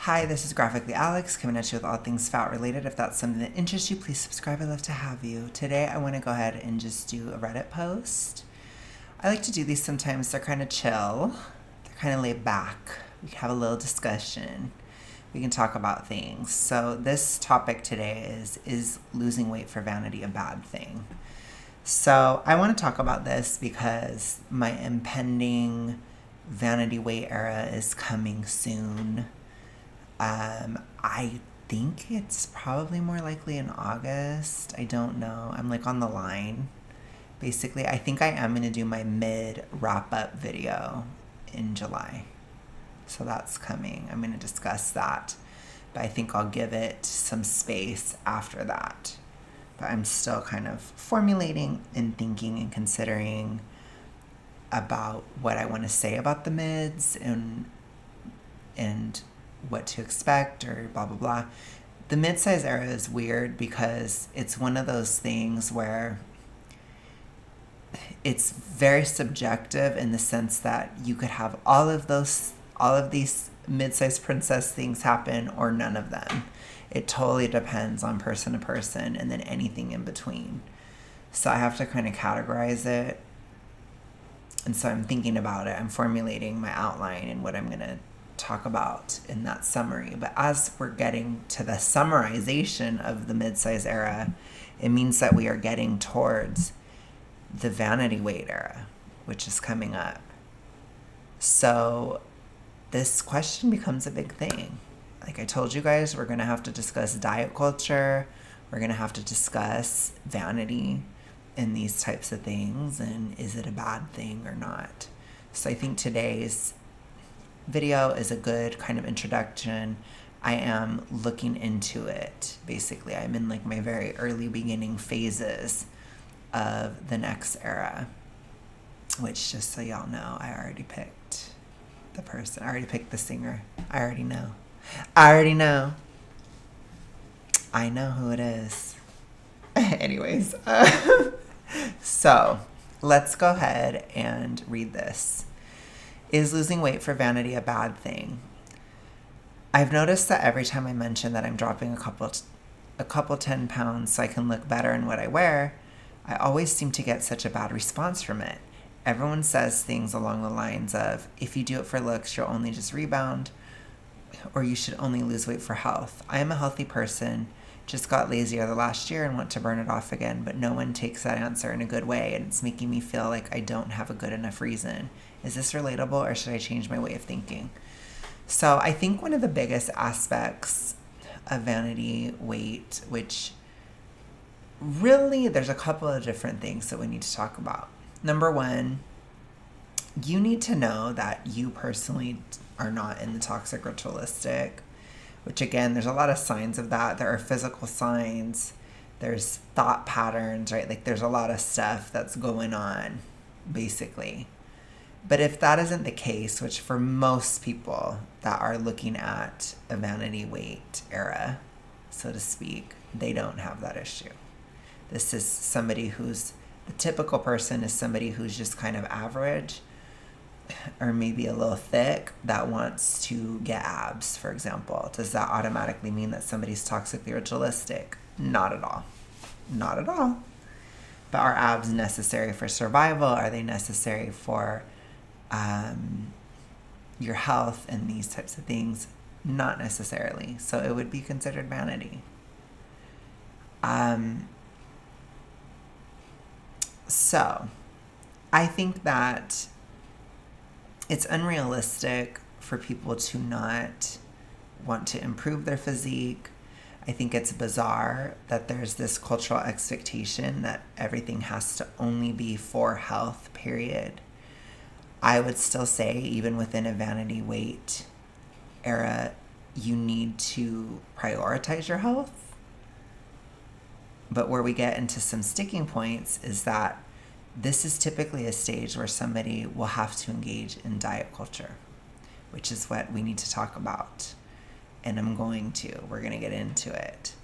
Hi, this is Graphically Alex coming at you with all things fat related. If that's something that interests you, please subscribe. I'd love to have you. Today, I want to go ahead and just do a Reddit post. I like to do these sometimes. They're kind of chill, they're kind of laid back. We can have a little discussion. We can talk about things. So, this topic today is losing weight for vanity a bad thing? So, I want to talk about this because my impending vanity weight era is coming soon. I think it's probably more likely in August. I don't know. I'm like on the line. Basically, I think I am going to do my mid wrap up video in July. So that's coming. I'm going to discuss that. But I think I'll give it some space after that. But I'm still kind of formulating and thinking and considering about what I want to say about the mids and what to expect or blah blah blah. The mid-size era is weird because it's one of those things where it's very subjective in the sense that you could have all of these mid-size princess things happen or none of them. It totally depends on person to person and then anything in between. So I have to kind of categorize it. And so I'm thinking about it. I'm formulating my outline and what I'm going to talk about in that summary. But as we're getting to the summarization of the mid-size era, it means that we are getting towards the vanity weight era, which is coming up. So this question becomes a big thing. Like I told you guys, we're going to have to discuss diet culture. We're going to have to discuss vanity and these types of things. And is it a bad thing or not? So I think today's video is a good kind of introduction. I am looking into it. Basically, I'm in like my very early beginning phases of the next era, which just so y'all know, I already picked the person. I already picked the singer. I already know. I know who it is. Anyways, so let's go ahead and read this. Is losing weight for vanity a bad thing? I've noticed that every time I mention that I'm dropping a couple 10 pounds so I can look better in what I wear, I always seem to get such a bad response from it. Everyone says things along the lines of, if you do it for looks, you'll only just rebound, or you should only lose weight for health. I am a healthy person, just got lazier the last year and want to burn it off again, but no one takes that answer in a good way, and it's making me feel like I don't have a good enough reason. Is this relatable, or should I change my way of thinking? So I think one of the biggest aspects of vanity weight, which really there's a couple of different things that we need to talk about. Number one, you need to know that you personally are not in the toxic ritualistic, which again, there's a lot of signs of that. There are physical signs, there's thought patterns, right? Like there's a lot of stuff that's going on, basically. But if that isn't the case, which for most people that are looking at a vanity weight era, so to speak, they don't have that issue. This is somebody who's, the typical person is somebody who's just kind of average or maybe a little thick that wants to get abs, for example. Does that automatically mean that somebody's toxically ritualistic? Not at all. Not at all. But are abs necessary for survival? Are they necessary for your health and these types of things? Not necessarily. So it would be considered vanity. So I think that it's unrealistic for people to not want to improve their physique. I think it's bizarre that there's this cultural expectation that everything has to only be for health, period. I would still say, even within a vanity weight era, you need to prioritize your health. But where we get into some sticking points is that this is typically a stage where somebody will have to engage in diet culture, which is what we need to talk about. And we're going to get into it.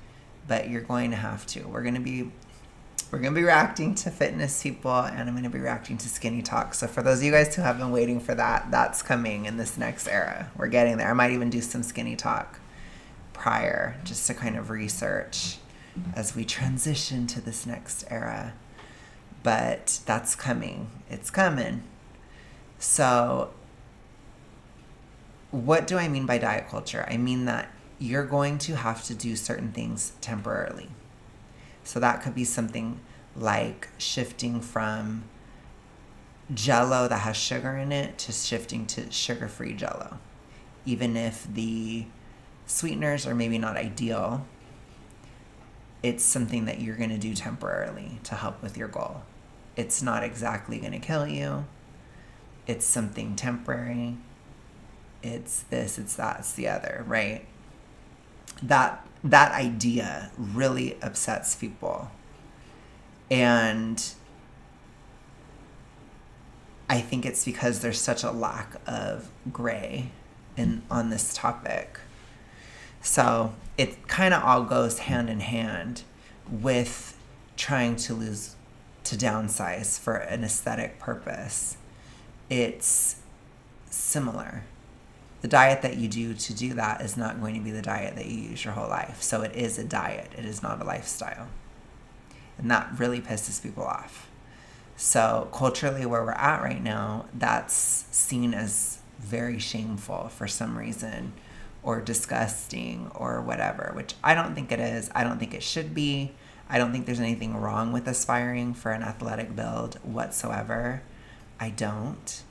But you're going to have to. We're going to be We're going to be reacting to fitness people, and I'm going to be reacting to skinny talk. So for those of you guys who have been waiting for that, that's coming in this next era. We're getting there. I might even do some skinny talk prior, just to kind of research as we transition to this next era. But that's coming. It's coming. So what do I mean by diet culture? I mean that you're going to have to do certain things temporarily. So that could be something like shifting from Jell-O that has sugar in it to shifting to sugar-free Jell-O. Even if the sweeteners are maybe not ideal, it's something that you're going to do temporarily to help with your goal. It's not exactly going to kill you. It's something temporary. It's this, it's that, it's the other, right? That idea really upsets people. And I think it's because there's such a lack of gray on this topic. So it kind of all goes hand in hand with trying to downsize for an aesthetic purpose. It's similar. The diet that you do to do that is not going to be the diet that you use your whole life. So it is a diet. It is not a lifestyle. And that really pisses people off. So culturally, where we're at right now, that's seen as very shameful for some reason, or disgusting, or whatever, which I don't think it is. I don't think it should be. I don't think there's anything wrong with aspiring for an athletic build whatsoever. I don't.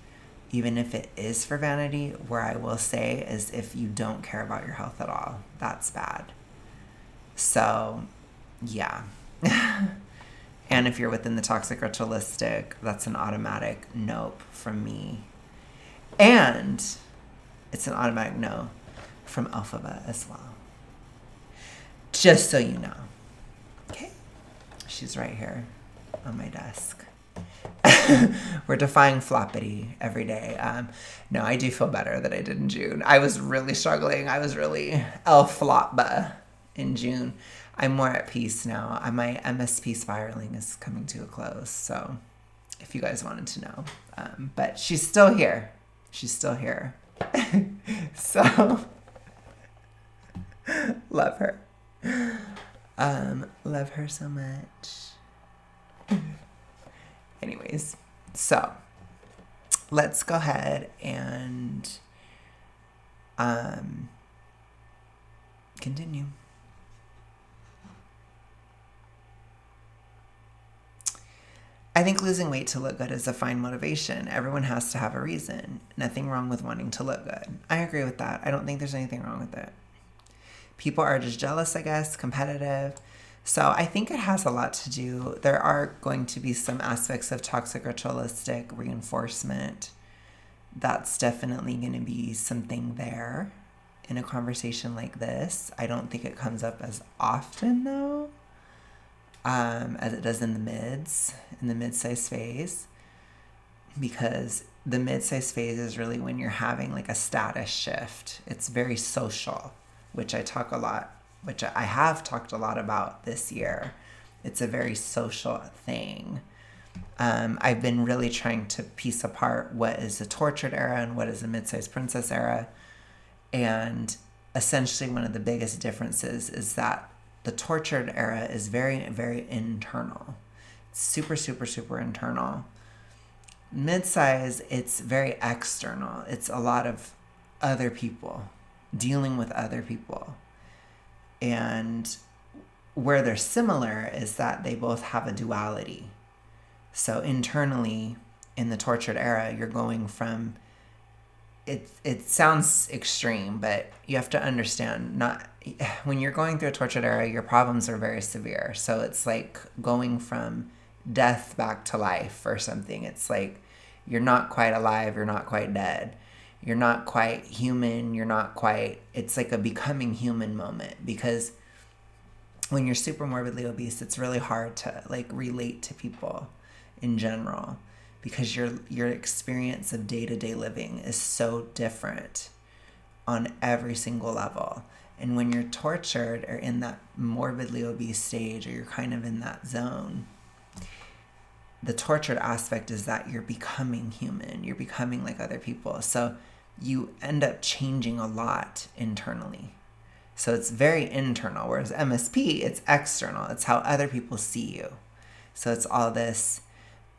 Even if it is for vanity, where I will say is if you don't care about your health at all, that's bad. So, yeah. And if you're within the toxic ritualistic, that's an automatic nope from me. And it's an automatic no from Alphaba as well. Just so you know. Okay? She's right here on my desk. We're defying floppity every day. No, I do feel better than I did in June. I was really struggling. I was really flopba in June. I'm more at peace now. My MSP spiraling is coming to a close. So if you guys wanted to know. But she's still here. She's still here. So love her. Love her so much. Anyways, so let's go ahead and continue. I think losing weight to look good is a fine motivation. Everyone has to have a reason. Nothing wrong with wanting to look good. I agree with that. I don't think there's anything wrong with it. People are just jealous, I guess, competitive. So I think it has a lot to do. There are going to be some aspects of toxic ritualistic reinforcement. That's definitely going to be something there in a conversation like this. I don't think it comes up as often, though, as it does in the mid-size phase, because the mid-size phase is really when you're having like a status shift. It's very social, which I have talked a lot about this year. It's a very social thing. I've been really trying to piece apart what is the tortured era and what is the mid-size princess era. And essentially one of the biggest differences is that the tortured era is very, very internal. Super, super, super internal. Mid-size, it's very external. It's a lot of other people, dealing with other people. And where they're similar is that they both have a duality. So internally, in the tortured era, you're going from, it sounds extreme, but you have to understand, when you're going through a tortured era, your problems are very severe. So it's like going from death back to life or something. It's like you're not quite alive, you're not quite dead. You're not quite human, it's like a becoming human moment, because when you're super morbidly obese, it's really hard to like relate to people in general, because your experience of day-to-day living is so different on every single level. And when you're tortured or in that morbidly obese stage, or you're kind of in that zone, the tortured aspect is that you're becoming human. You're becoming like other people. So you end up changing a lot internally. So it's very internal, whereas MSP, it's external. It's how other people see you. So it's all this,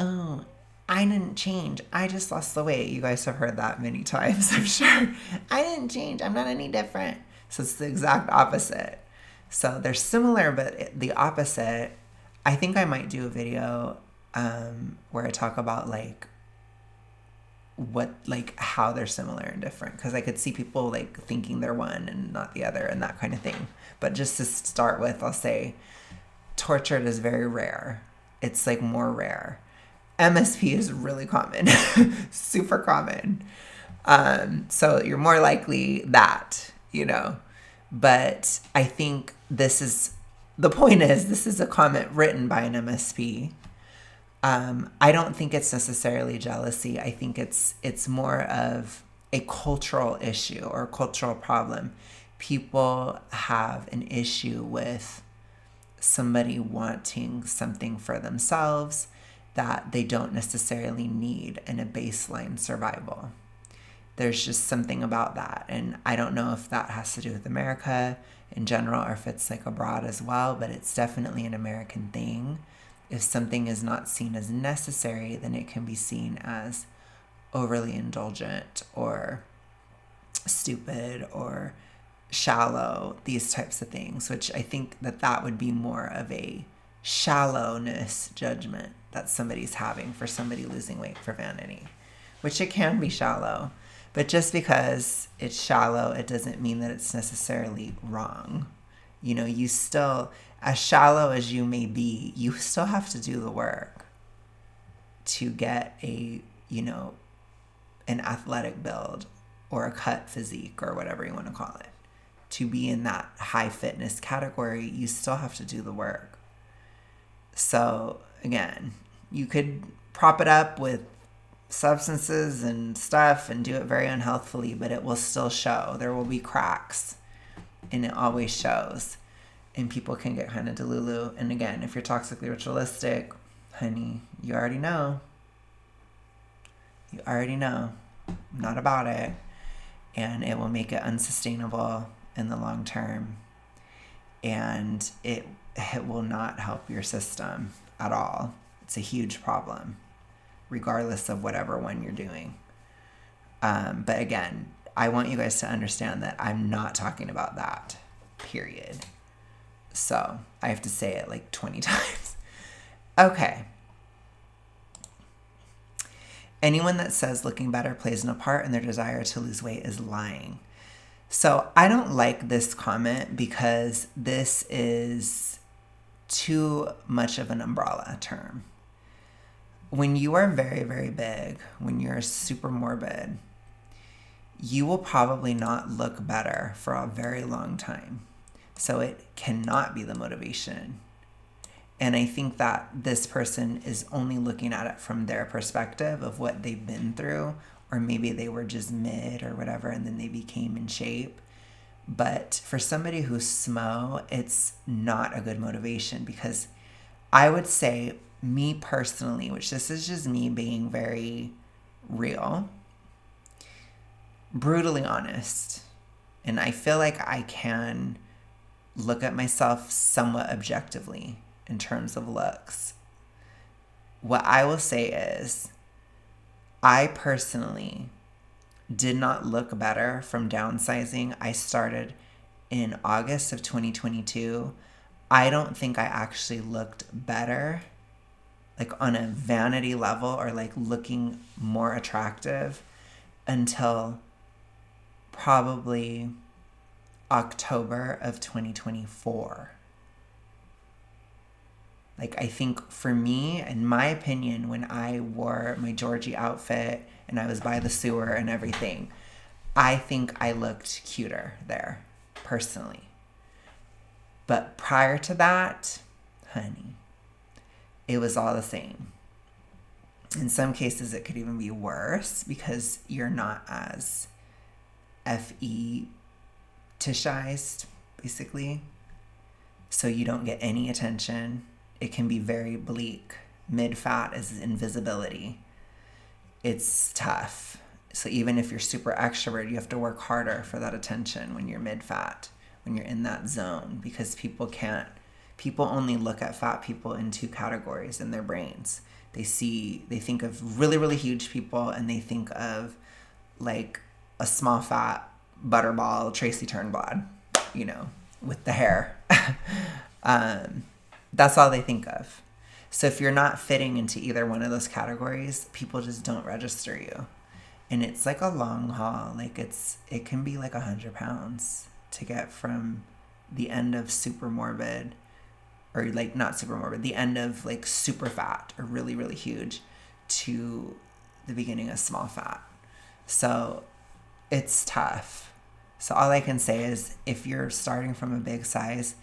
oh, I didn't change. I just lost the weight. You guys have heard that many times, I'm sure. I didn't change. I'm not any different. So it's the exact opposite. So they're similar, but the opposite. I think I might do a video where I talk about like how they're similar and different, because I could see people like thinking they're one and not the other and that kind of thing. But just to start with, I'll say tortured is very rare. It's like more rare. MSP is really common, super common. So you're more likely that, but I think the point is this is a comment written by an MSP. I don't think it's necessarily jealousy. I think it's more of a cultural issue or a cultural problem. People have an issue with somebody wanting something for themselves that they don't necessarily need in a baseline survival. There's just something about that. And I don't know if that has to do with America in general or if it's like abroad as well, but it's definitely an American thing. If something is not seen as necessary, then it can be seen as overly indulgent or stupid or shallow, these types of things, which I think that would be more of a shallowness judgment that somebody's having for somebody losing weight for vanity, which it can be shallow. But just because it's shallow, it doesn't mean that it's necessarily wrong. You still, as shallow as you may be, you still have to do the work to get an athletic build or a cut physique or whatever you want to call it. To be in that high fitness category, you still have to do the work. So again, you could prop it up with substances and stuff and do it very unhealthfully, but it will still show. There will be cracks, and it always shows. And people can get kind of delulu. And again, if you're toxically ritualistic, honey, you already know. You already know. Not about it. And it will make it unsustainable in the long term. And it will not help your system at all. It's a huge problem, regardless of whatever one you're doing. But again, I want you guys to understand that I'm not talking about that, period. So I have to say it like 20 times. Okay. Anyone that says looking better plays no part in their desire to lose weight is lying. So I don't like this comment because this is too much of an umbrella term. When you are very, very big, when you're super morbid, you will probably not look better for a very long time. So it cannot be the motivation. And I think that this person is only looking at it from their perspective of what they've been through, or maybe they were just mid or whatever and then they became in shape. But for somebody who's smo, it's not a good motivation, because I would say, me personally, which this is just me being very real, brutally honest, and I feel like I can look at myself somewhat objectively in terms of looks. What I will say is, I personally did not look better from downsizing. I started in August of 2022. I don't think I actually looked better, like on a vanity level or like looking more attractive, until probably October of 2024. Like, I think for me, in my opinion, when I wore my Georgie outfit and I was by the sewer and everything, I think I looked cuter there, personally. But prior to that, honey, it was all the same. In some cases, it could even be worse because you're not as fetishized, basically. So you don't get any attention. It can be very bleak Mid-fat is invisibility. It's tough. So even if you're super extrovert, you have to work harder for that attention when you're mid-fat, when you're in that zone, because people only look at fat people in two categories in their brains. They think of really, really huge people, and they think of like a small fat butterball Tracy Turnblad, with the hair. That's all they think of. So if you're not fitting into either one of those categories, people just don't register you. And it's like a long haul. Like it can be like 100 pounds to get from the end of super morbid, or like not super morbid, the end of like super fat or really, really huge, to the beginning of small fat. So it's tough. So all I can say is, if you're starting from a big size,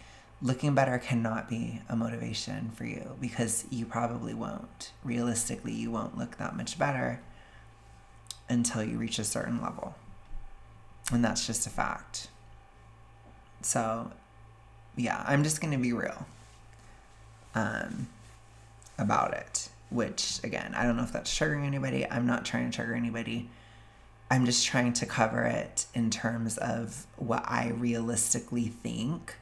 looking better cannot be a motivation for you, because you probably won't. Realistically, you won't look that much better until you reach a certain level. And that's just a fact. So, yeah, I'm just going to be real about it. Which, again, I don't know if that's triggering anybody. I'm not trying to trigger anybody. I'm just trying to cover it in terms of what I realistically think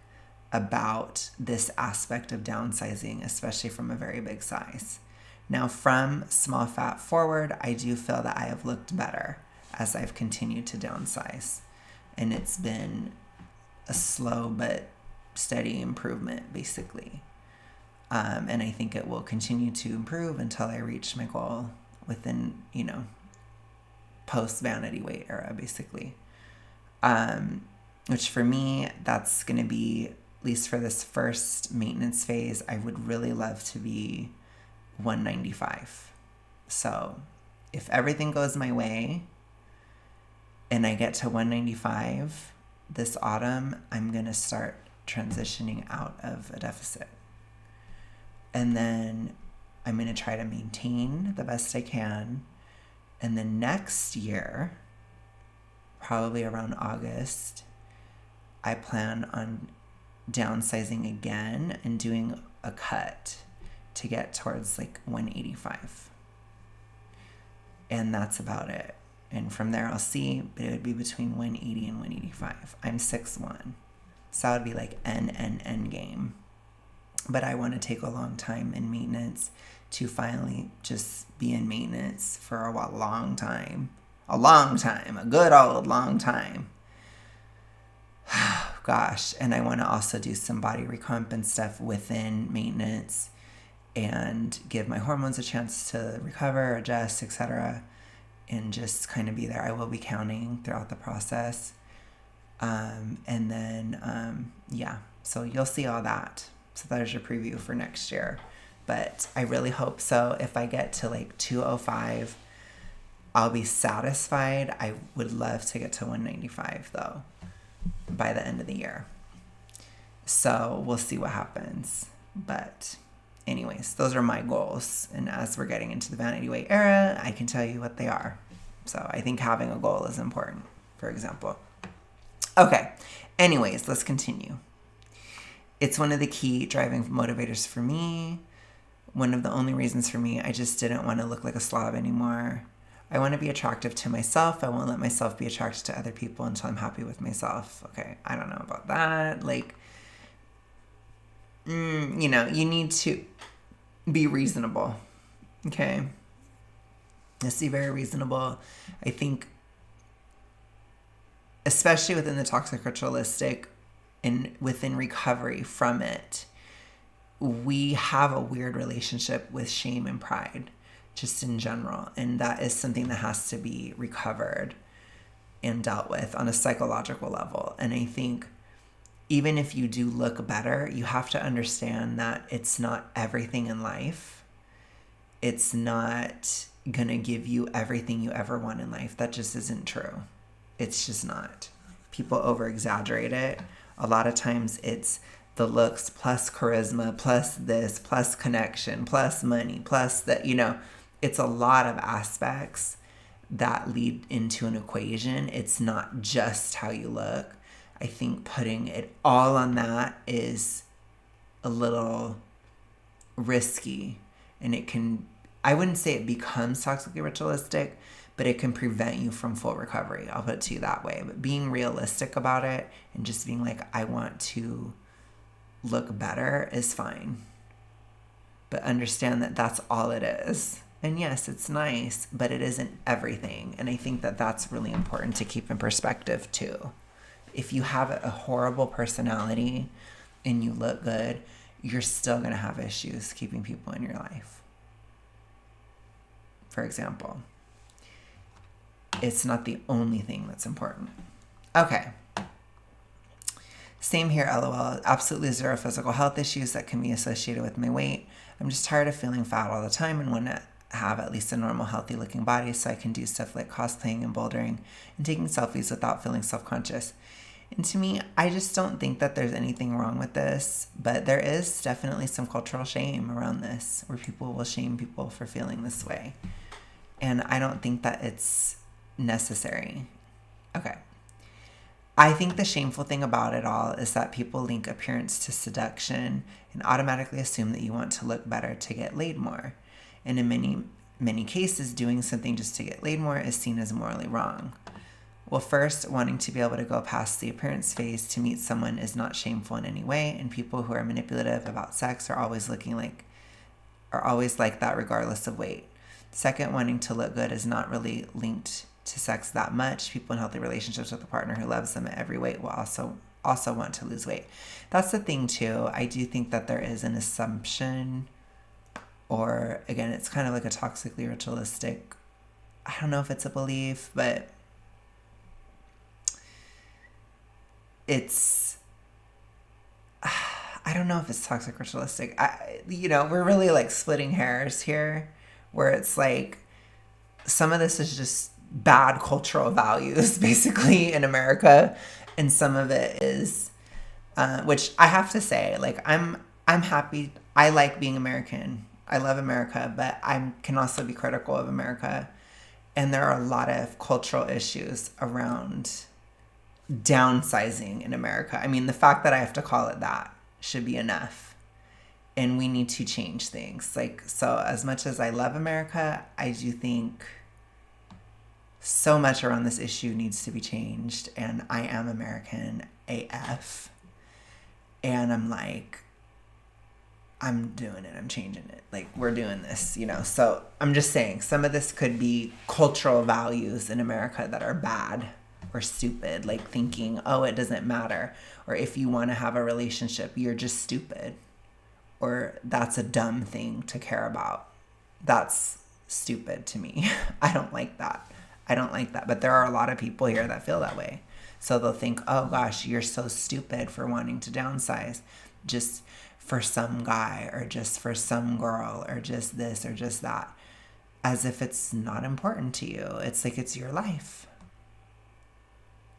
about this aspect of downsizing, especially from a very big size. Now, from small fat forward, I do feel that I have looked better as I've continued to downsize. And it's been a slow but steady improvement, basically. And I think it will continue to improve until I reach my goal within, post-vanity weight era, basically. Which for me, that's going to be, at least for this first maintenance phase, I would really love to be 195. So if everything goes my way and I get to 195 this autumn, I'm going to start transitioning out of a deficit. And then I'm going to try to maintain the best I can. And then next year, probably around August, I plan on downsizing again and doing a cut to get towards like 185. And that's about it. And from there I'll see, but it would be between 180 and 185. I'm 6'1", so that would be like end game. But I want to take a long time in maintenance to finally just be in maintenance for a long time. A good old long time. Gosh, and I want to also do some body recomp and stuff within maintenance and give my hormones a chance to recover, adjust, etc., and just kind of be there. I will be counting throughout the process. And then, so you'll see all that. So there's your preview for next year. But I really hope so. If I get to like 205, I'll be satisfied. I would love to get to 195 though by the end of the year. So we'll see what happens. But anyways, those are my goals. And as we're getting into the vanity weight era, I can tell you what they are. So I think having a goal is important, for example. Okay. Anyways, let's continue. It's one of the key driving motivators for me. One of the only reasons for me. I just didn't want to look like a slob anymore. I want to be attractive to myself. I won't let myself be attracted to other people until I'm happy with myself. Okay, I don't know about that. Like, you need to be reasonable. Okay? Let's be very reasonable. I think, especially within the toxic ritualistic and within recovery from it, we have a weird relationship with shame and pride, just in general. And that is something that has to be recovered and dealt with on a psychological level. And I think even if you do look better, you have to understand that it's not everything in life. It's not going to give you everything you ever want in life. That just isn't true. It's just not. People over-exaggerate it. A lot of times it's the looks plus charisma plus this plus connection plus money plus that, it's a lot of aspects that lead into an equation. It's not just how you look. I think putting it all on that is a little risky. And it can, I wouldn't say it becomes toxically ritualistic, but it can prevent you from full recovery. I'll put it to you that way. But being realistic about it and just being like, I want to look better is fine. But understand that that's all it is. And yes, it's nice, but it isn't everything. And I think that that's really important to keep in perspective too. If you have a horrible personality and you look good, you're still going to have issues keeping people in your life. For example, it's not the only thing that's important. Okay. Same here, LOL. Absolutely zero physical health issues that can be associated with my weight. I'm just tired of feeling fat all the time and want to have at least a normal, healthy looking body so I can do stuff like cosplaying and bouldering and taking selfies without feeling self-conscious. And to me, I just don't think that there's anything wrong with this, but there is definitely some cultural shame around this where people will shame people for feeling this way. And I don't think that it's necessary. Okay. I think the shameful thing about it all is that people link appearance to seduction and automatically assume that you want to look better to get laid more. And in many cases, doing something just to get laid more is seen as morally wrong. Well, first, wanting to be able to go past the appearance phase to meet someone is not shameful in any way, and people who are manipulative about sex are always like that regardless of weight. Second, wanting to look good is not really linked to sex that much. People in healthy relationships with a partner who loves them at every weight will also want to lose weight. That's the thing too. I do think that there is an assumption, or again, it's kind of like a toxically ritualistic, I don't know if it's a belief, but I don't know if it's toxic ritualistic. We're really like splitting hairs here, where it's like some of this is just bad cultural values basically in America, and some of it is which I have to say, like, I'm happy. I like being American. I love America, but I can also be critical of America, and there are a lot of cultural issues around downsizing in America. I mean, the fact that I have to call it that should be enough. And we need to change things. Like, so as much as I love America, I do think so much around this issue needs to be changed. And I am American AF. And I'm like, I'm doing it. I'm changing it. Like, we're doing this, So I'm just saying some of this could be cultural values in America that are bad or stupid, like thinking, oh, it doesn't matter. Or if you want to have a relationship, you're just stupid. Or that's a dumb thing to care about. That's stupid to me. I don't like that. But there are a lot of people here that feel that way. So they'll think, oh gosh, you're so stupid for wanting to downsize just for some guy or just for some girl or just this or just that. As if it's not important to you. It's like it's your life.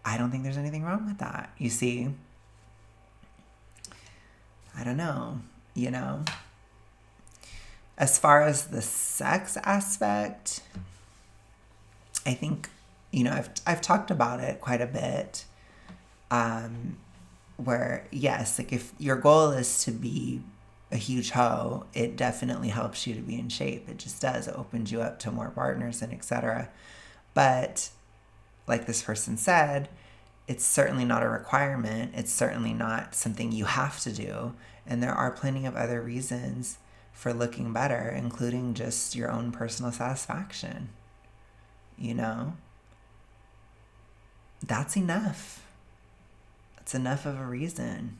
I don't think there's anything wrong with that. You see? I don't know, As far as the sex aspect, I think, I've talked about it quite a bit. Where, yes, like if your goal is to be a huge hoe, it definitely helps you to be in shape. It just does. It opens you up to more partners and etc. But like this person said, it's certainly not a requirement. It's certainly not something you have to do. And there are plenty of other reasons for looking better, including just your own personal satisfaction. That's enough. That's enough of a reason.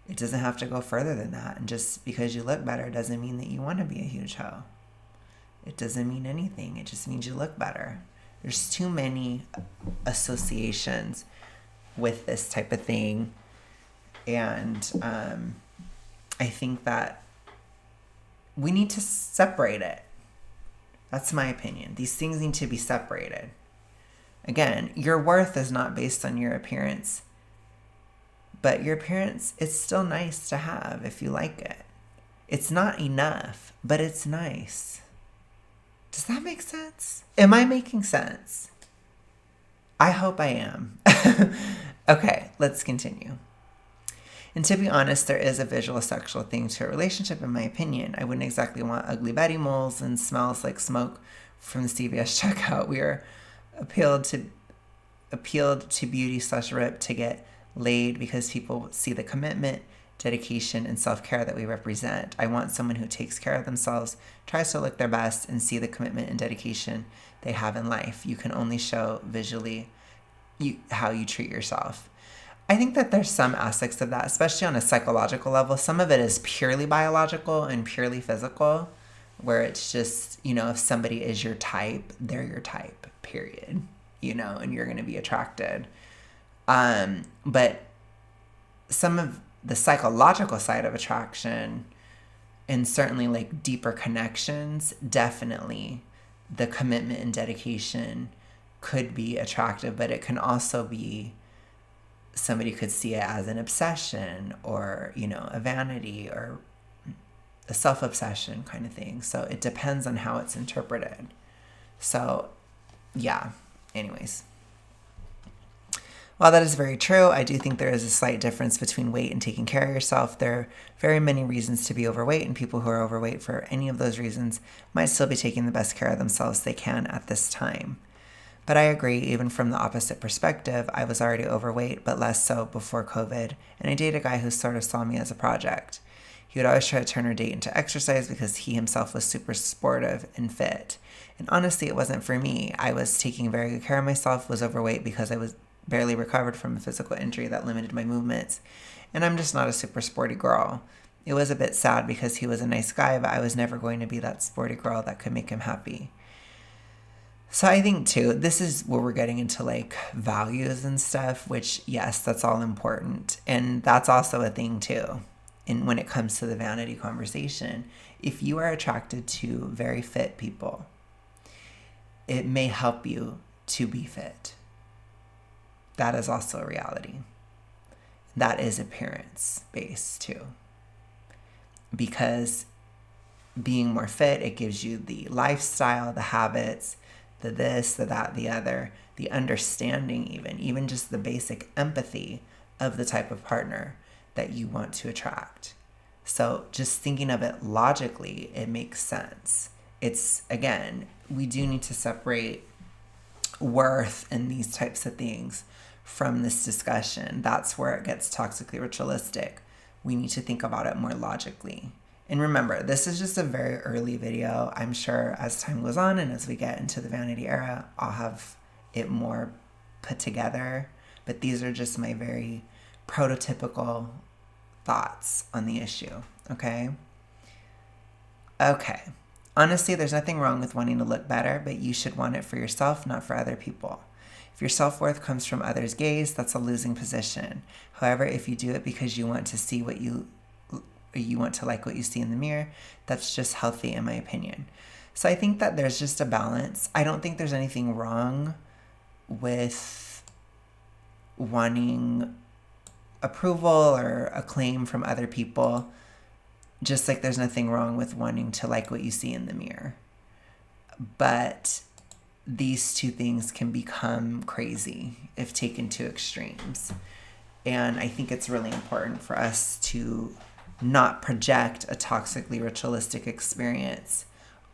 It doesn't have to go further than that. And just because you look better doesn't mean that you want to be a huge hoe. It doesn't mean anything. It just means you look better. There's too many associations with this type of thing. And I think that we need to separate it. That's my opinion. These things need to be separated. Again, your worth is not based on your appearance. But your appearance is still nice to have if you like it. It's not enough, but it's nice. Does that make sense? Am I making sense? I hope I am. Okay, let's continue. And to be honest, there is a visual sexual thing to a relationship, in my opinion. I wouldn't exactly want ugly Betty moles and smells like smoke from the CVS checkout. We are appealed to beauty/rip to get laid because people see the commitment, dedication, and self-care that we represent. I want someone who takes care of themselves, tries to look their best, and see the commitment and dedication they have in life. You can only show visually how you treat yourself. I think that there's some aspects of that, especially on a psychological level. Some of it is purely biological and purely physical, where it's just, if somebody is your type, they're your type, period, and you're going to be attracted. But some of the psychological side of attraction, and certainly like deeper connections, definitely the commitment and dedication could be attractive, but it can also be, somebody could see it as an obsession or, a vanity or a self-obsession kind of thing. So it depends on how it's interpreted. So yeah, anyways. While that is very true, I do think there is a slight difference between weight and taking care of yourself. There are very many reasons to be overweight, and people who are overweight for any of those reasons might still be taking the best care of themselves they can at this time. But I agree, even from the opposite perspective, I was already overweight, but less so before COVID, and I dated a guy who sort of saw me as a project. He would always try to turn our date into exercise because he himself was super sportive and fit. And honestly, it wasn't for me. I was taking very good care of myself, was overweight because I was barely recovered from a physical injury that limited my movements, and I'm just not a super sporty girl. It was a bit sad because he was a nice guy, but I was never going to be that sporty girl that could make him happy. So I think too, this is where we're getting into like values and stuff, which yes, that's all important. And that's also a thing too. And when it comes to the vanity conversation, if you are attracted to very fit people, it may help you to be fit. That is also a reality. That is appearance based too. Because being more fit, it gives you the lifestyle, the habits, the this, the that, the other, the understanding even just the basic empathy of the type of partner that you want to attract. So just thinking of it logically, it makes sense. It's, again, we do need to separate worth and these types of things from this discussion. That's where it gets toxically ritualistic. We need to think about it more logically. And remember, this is just a very early video. I'm sure as time goes on and as we get into the vanity era, I'll have it more put together. But these are just my very prototypical thoughts on the issue, okay? Okay. Honestly, there's nothing wrong with wanting to look better, but you should want it for yourself, not for other people. If your self-worth comes from others' gaze, that's a losing position. However, if you do it because you want to see what you want to like what you see in the mirror, that's just healthy in my opinion. So I think that there's just a balance. I don't think there's anything wrong with wanting approval or acclaim from other people, just like there's nothing wrong with wanting to like what you see in the mirror. But these two things can become crazy if taken to extremes. And I think it's really important for us to not project a toxically ritualistic experience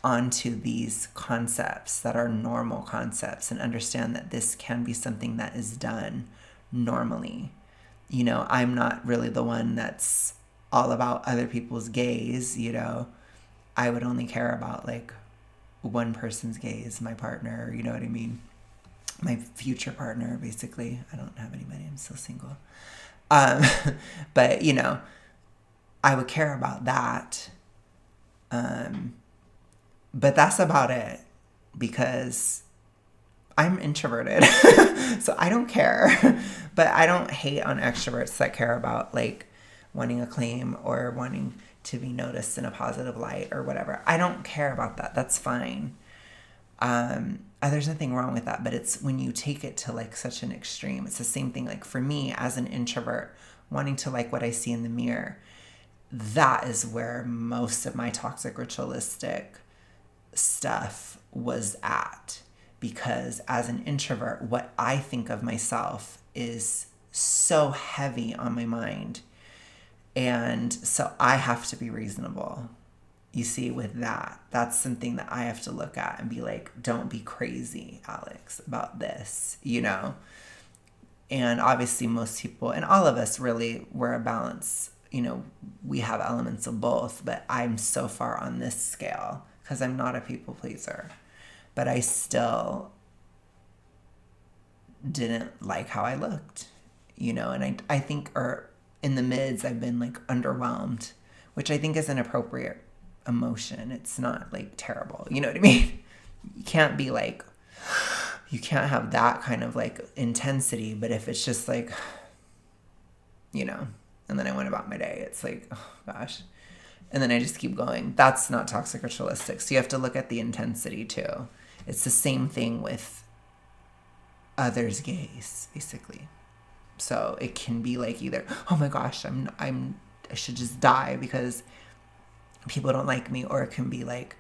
onto these concepts that are normal concepts, and understand that this can be something that is done normally. I'm not really the one that's all about other people's gaze. I would only care about like one person's gaze, my partner, you know what I mean? My future partner, basically. I don't have anybody, I'm still single. But, I would care about that. But that's about it, because I'm introverted. So I don't care. But I don't hate on extroverts that care about like wanting acclaim or wanting to be noticed in a positive light or whatever. I don't care about that. That's fine. There's nothing wrong with that, but it's when you take it to like such an extreme. It's the same thing like for me as an introvert, wanting to like what I see in the mirror. That is where most of my toxic ritualistic stuff was at, because as an introvert, what I think of myself is so heavy on my mind. And so I have to be reasonable. You see, with that, that's something that I have to look at and be like, don't be crazy, Alex, about this, you know? And obviously most people, and all of us really, we're a balance. You know, we have elements of both, but I'm so far on this scale because I'm not a people pleaser. But I still didn't like how I looked, you know? And I think, or in the mids, I've been like underwhelmed, which I think is an appropriate emotion. It's not like terrible. You know what I mean? You can't be like, you can't have that kind of like intensity. But if it's just like, you know, and then I went about my day, it's like, oh gosh. And then I just keep going. That's not toxic ritualistic. So you have to look at the intensity too. It's the same thing with others' gaze, basically. So it can be like either, oh my gosh, I should just die because people don't like me, or it can be like,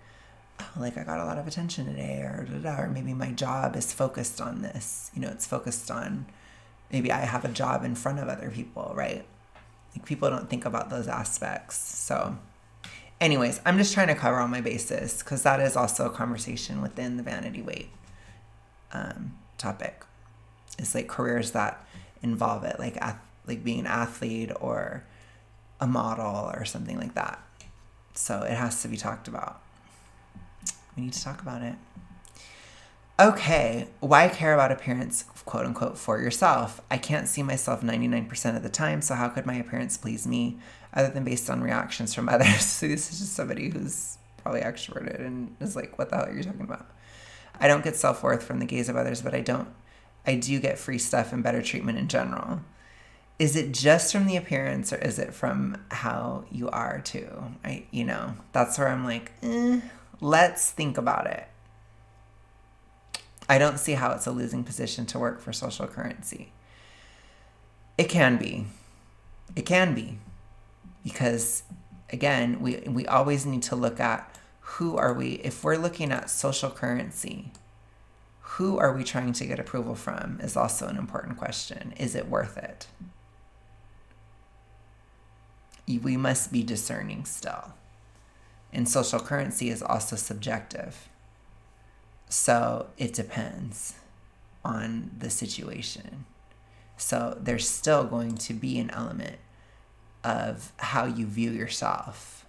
oh, like I got a lot of attention today, or maybe my job is focused on this. You know, it's focused on, maybe I have a job in front of other people, right? Like people don't think about those aspects. So anyways, I'm just trying to cover all my bases because that is also a conversation within the vanity weight topic. It's like careers that involve it, like being an athlete or a model or something like that. So it has to be talked about. We need to talk about it. Okay, why care about appearance, quote unquote, for yourself? I can't see myself 99% of the time, so how could my appearance please me other than based on reactions from others? So this is just somebody who's probably extroverted and is like, what the hell are you talking about? I don't get self-worth from the gaze of others, but I do get free stuff and better treatment in general. Is it just from the appearance, or is it from how you are too? That's where I'm like, let's think about it. I don't see how it's a losing position to work for social currency. It can be. It can be. Because, again, we always need to look at who are we, if we're looking at social currency, who are we trying to get approval from is also an important question. Is it worth it? We must be discerning still. And social currency is also subjective. So it depends on the situation. So there's still going to be an element of how you view yourself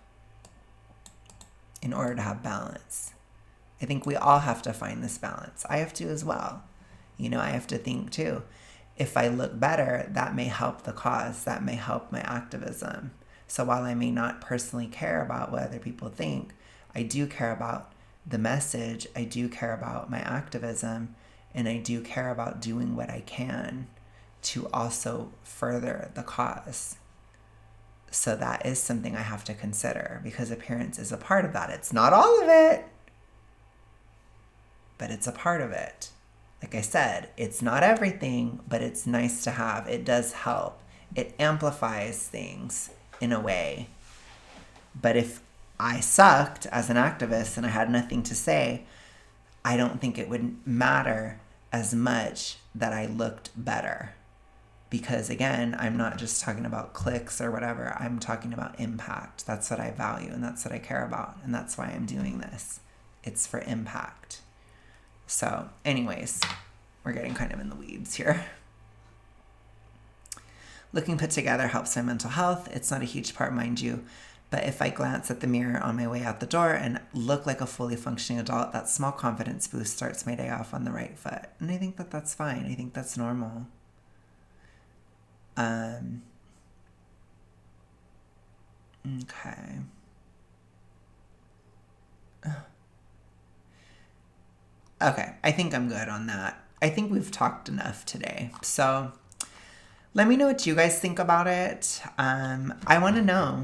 in order to have balance. I think we all have to find this balance. I have to as well. I have to think too. If I look better, that may help the cause. That may help my activism. So while I may not personally care about what other people think, I do care about the message. I do care about my activism, and I do care about doing what I can to also further the cause. So that is something I have to consider, because appearance is a part of that. It's not all of it, but it's a part of it. Like I said, it's not everything, but it's nice to have. It does help. It amplifies things in a way. But if I sucked as an activist and I had nothing to say, I don't think it would matter as much that I looked better. Because again, I'm not just talking about clicks or whatever. I'm talking about impact. That's what I value and that's what I care about. And that's why I'm doing this. It's for impact. So anyways, we're getting kind of in the weeds here. Looking put together helps my mental health. It's not a huge part, mind you. But if I glance at the mirror on my way out the door and look like a fully functioning adult, that small confidence boost starts my day off on the right foot. And I think that that's fine. I think that's normal. Okay. Okay, I think I'm good on that. I think we've talked enough today. So let me know what you guys think about it. I want to know.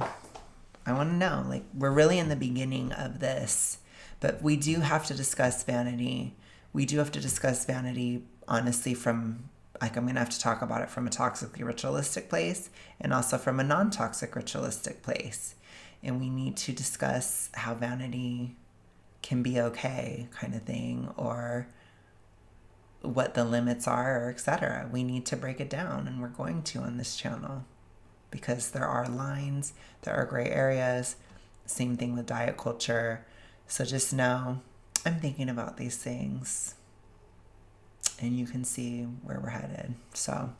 Like, we're really in the beginning of this, but we do have to discuss vanity. We do have to discuss vanity, honestly, from, like, I'm going to have to talk about it from a toxically ritualistic place and also from a non-toxic ritualistic place. And we need to discuss how vanity can be okay, kind of thing, or what the limits are, or etc. We need to break it down, and we're going to on this channel, because there are lines, there are gray areas. Same thing with diet culture. So just know I'm thinking about these things, and you can see where we're headed. So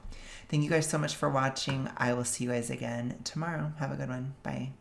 thank you guys so much for watching. I will see you guys again tomorrow. Have a good one. Bye.